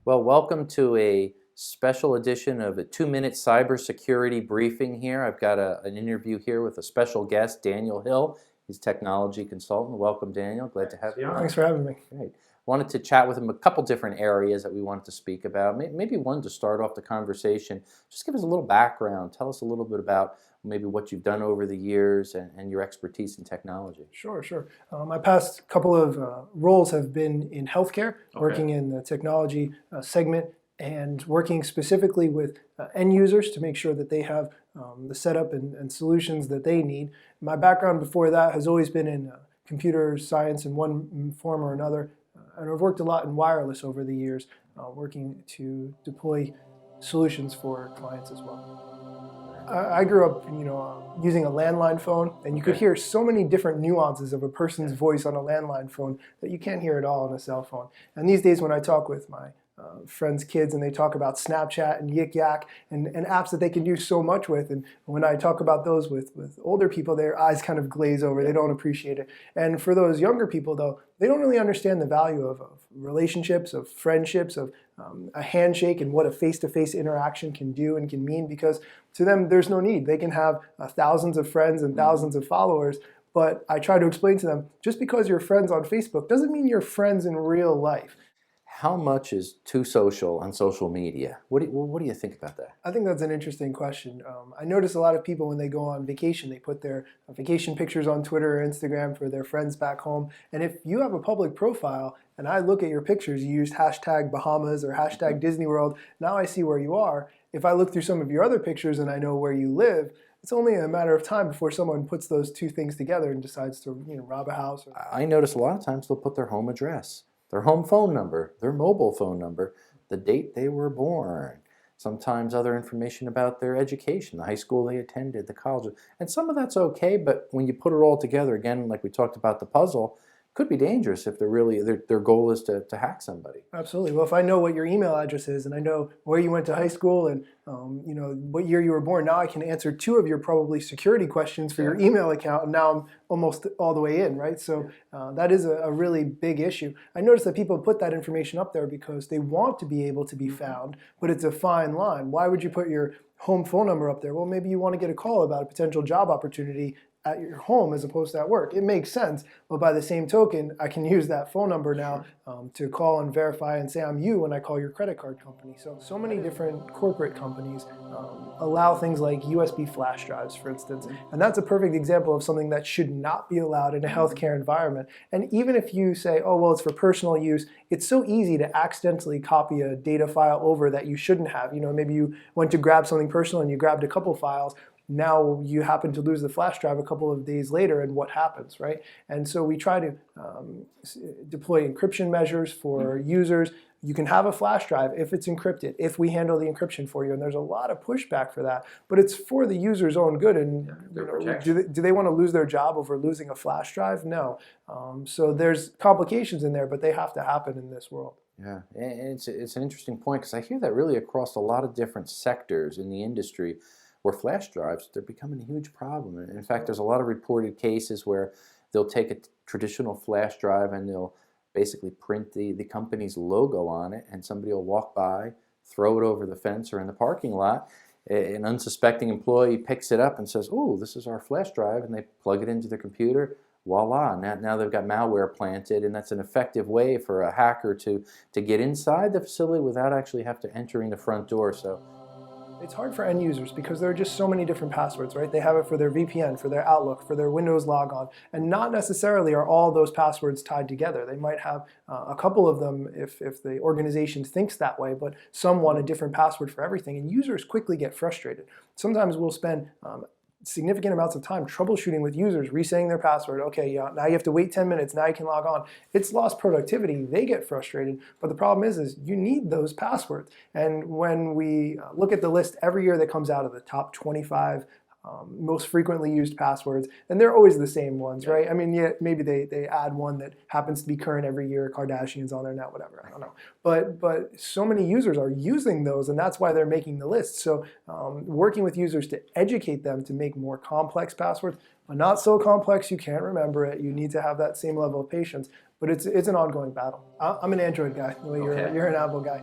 Well, welcome to a special edition of a 2-minute cybersecurity briefing here. I've got an interview here with a special guest, Daniel Hill. He's technology consultant. Welcome, Daniel. Glad to have you on. Thanks for having me. Great. Wanted to chat with him a couple different areas that we wanted to speak about. Maybe one to start off the conversation. Just give us a little background. Tell us a little bit about maybe what you've done over the years and your expertise in technology. Sure. My past couple of roles have been in healthcare, working in the technology segment and working specifically with end users to make sure that they have the setup and solutions that they need. My background before that has always been in computer science in one form or another, and I've worked a lot in wireless over the years, working to deploy solutions for clients as well. I grew up, using a landline phone, and you could hear so many different nuances of a person's voice on a landline phone that you can't hear at all on a cell phone. And these days when I talk with my friends' kids and they talk about Snapchat and Yik Yak and apps that they can do so much with, and when I talk about those with older people, their eyes kind of glaze over. They don't appreciate it. And for those younger people, though, they don't really understand the value of relationships, of friendships, of a handshake and what a face-to-face interaction can do and can mean, because to them, there's no need. They can have thousands of friends and thousands of followers, but I try to explain to them, just because you're friends on Facebook doesn't mean you're friends in real life. How much is too social on social media? What do you think about that? I think that's an interesting question. I notice a lot of people when they go on vacation, they put their vacation pictures on Twitter or Instagram for their friends back home. And if you have a public profile and I look at your pictures, you used hashtag Bahamas or hashtag Disney World, now I see where you are. If I look through some of your other pictures and I know where you live, it's only a matter of time before someone puts those two things together and decides to rob a house. I notice a lot of times they'll put their home address, their home phone number, their mobile phone number, the date they were born, sometimes other information about their education, the high school they attended, the college. And some of that's okay, but when you put it all together, again, like we talked about the puzzle, could be dangerous if their goal is to hack somebody. Absolutely. Well, if I know what your email address is and I know where you went to high school and what year you were born, now I can answer two of your probably security questions for your email account, and now I'm almost all the way in, right? So that is a really big issue. I notice that people put that information up there because they want to be able to be found, but it's a fine line. Why would you put your home phone number up there? Well, maybe you want to get a call about a potential job opportunity at your home as opposed to at work. It makes sense, but by the same token, I can use that phone number now to call and verify and say I'm you when I call your credit card company. So many different corporate companies allow things like USB flash drives, for instance, and that's a perfect example of something that should not be allowed in a healthcare environment. And even if you say, oh, well, it's for personal use, it's so easy to accidentally copy a data file over that you shouldn't have. Maybe you went to grab something personal and you grabbed a couple files. Now you happen to lose the flash drive a couple of days later, and what happens, right? And so we try to deploy encryption measures for users. You can have a flash drive if it's encrypted, if we handle the encryption for you, and there's a lot of pushback for that, but it's for the user's own good. And do they want to lose their job over losing a flash drive? No. So there's complications in there, but they have to happen in this world. Yeah, and it's an interesting point, because I hear that really across a lot of different sectors in the industry, where flash drives, they're becoming a huge problem. In fact, there's a lot of reported cases where they'll take a traditional flash drive and they'll basically print the company's logo on it, and somebody will walk by, throw it over the fence or in the parking lot. An unsuspecting employee picks it up and says, oh, this is our flash drive, and they plug it into their computer. Voila, now they've got malware planted, and that's an effective way for a hacker to get inside the facility without actually have to entering the front door. So it's hard for end users because there are just so many different passwords, right? They have it for their VPN, for their Outlook, for their Windows logon, and not necessarily are all those passwords tied together. They might have a couple of them if the organization thinks that way, but some want a different password for everything, and users quickly get frustrated. Sometimes we'll spend significant amounts of time troubleshooting with users, resetting their password. Okay, yeah, now you have to wait 10 minutes, now you can log on. It's lost productivity, they get frustrated, but the problem is you need those passwords. And when we look at the list every year that comes out of the top 25 most frequently used passwords, and they're always the same ones, right? I mean, yeah, maybe they add one that happens to be current every year, Kardashians on there now, whatever, I don't know. But so many users are using those, and that's why they're making the list. So working with users to educate them to make more complex passwords, but not so complex you can't remember it. You need to have that same level of patience. but it's an ongoing battle. I'm an Android guy, the way you're an Apple guy,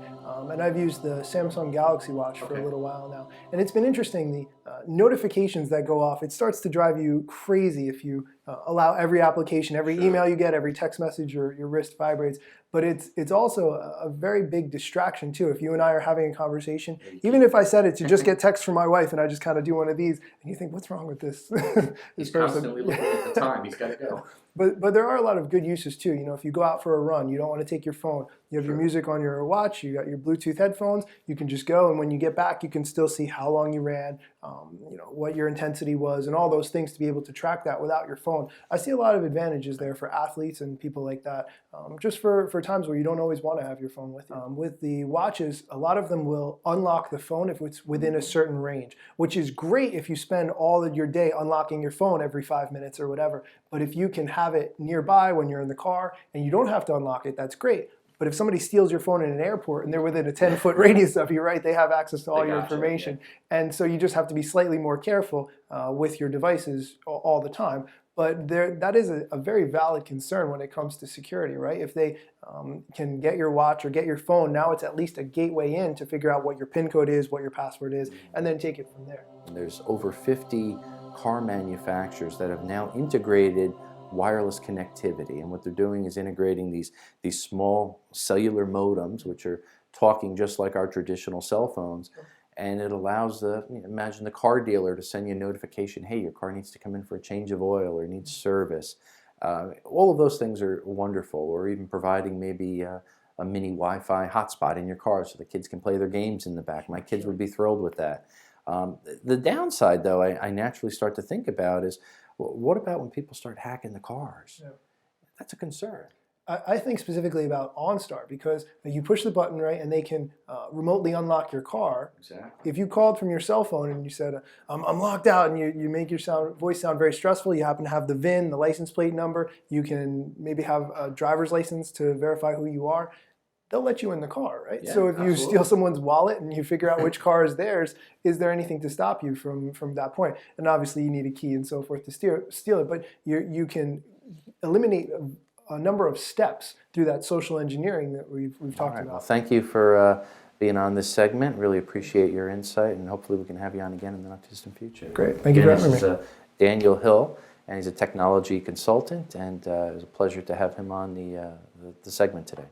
and I've used the Samsung Galaxy Watch for a little while now, and it's been interesting. The notifications that go off, it starts to drive you crazy if you allow every application, every email you get, every text message, your wrist vibrates. But it's also a very big distraction too. If you and I are having a conversation, even if I set it to just get text from my wife and I just kind of do one of these, and you think, what's wrong with this? He's constantly looking at the time. He's got to go. But there are a lot of good uses too. You know, if you go out for a run, you don't want to take your phone. You have your music on your watch. You got your Bluetooth headphones. You can just go, and when you get back, you can still see how long you ran, you know, what your intensity was, and all those things to be able to track that without your phone. I see a lot of advantages there for athletes and people like that, just for times where you don't always want to have your phone with you. With the watches, a lot of them will unlock the phone if it's within a certain range, which is great if you spend all of your day unlocking your phone every 5 minutes or whatever. But if you can have it nearby when you're in the car and you don't have to unlock it, that's great. But if somebody steals your phone in an airport and they're within a 10-foot radius of you, right, they have access to all your information. And so you just have to be slightly more careful with your devices all the time. But that is a very valid concern when it comes to security, right? If they can get your watch or get your phone, now it's at least a gateway in to figure out what your PIN code is, what your password is, and then take it from there. There's over 50 car manufacturers that have now integrated wireless connectivity, and what they're doing is integrating these small cellular modems, which are talking just like our traditional cell phones, and it allows imagine the car dealer to send you a notification, hey, your car needs to come in for a change of oil or needs service. All of those things are wonderful, or even providing maybe a mini Wi-Fi hotspot in your car so the kids can play their games in the back. My kids would be thrilled with that. The downside, though, I naturally start to think about is, what about when people start hacking the cars? Yeah. That's a concern. I think specifically about OnStar, because you push the button, right, and they can remotely unlock your car. Exactly. If you called from your cell phone and you said, I'm locked out, and you make your voice sound very stressful, you happen to have the VIN, the license plate number, you can maybe have a driver's license to verify who you are, they'll let you in the car, right? Yeah, so if you steal someone's wallet and you figure out which car is theirs, is there anything to stop you from that point? And obviously you need a key and so forth to steal it, but you can eliminate a number of steps through that social engineering that we've talked about. Well, thank you for being on this segment. Really appreciate your insight, and hopefully we can have you on again in the not too distant future. Great. Thank you for having me. This is Daniel Hill, and he's a technology consultant, and it was a pleasure to have him on the segment today.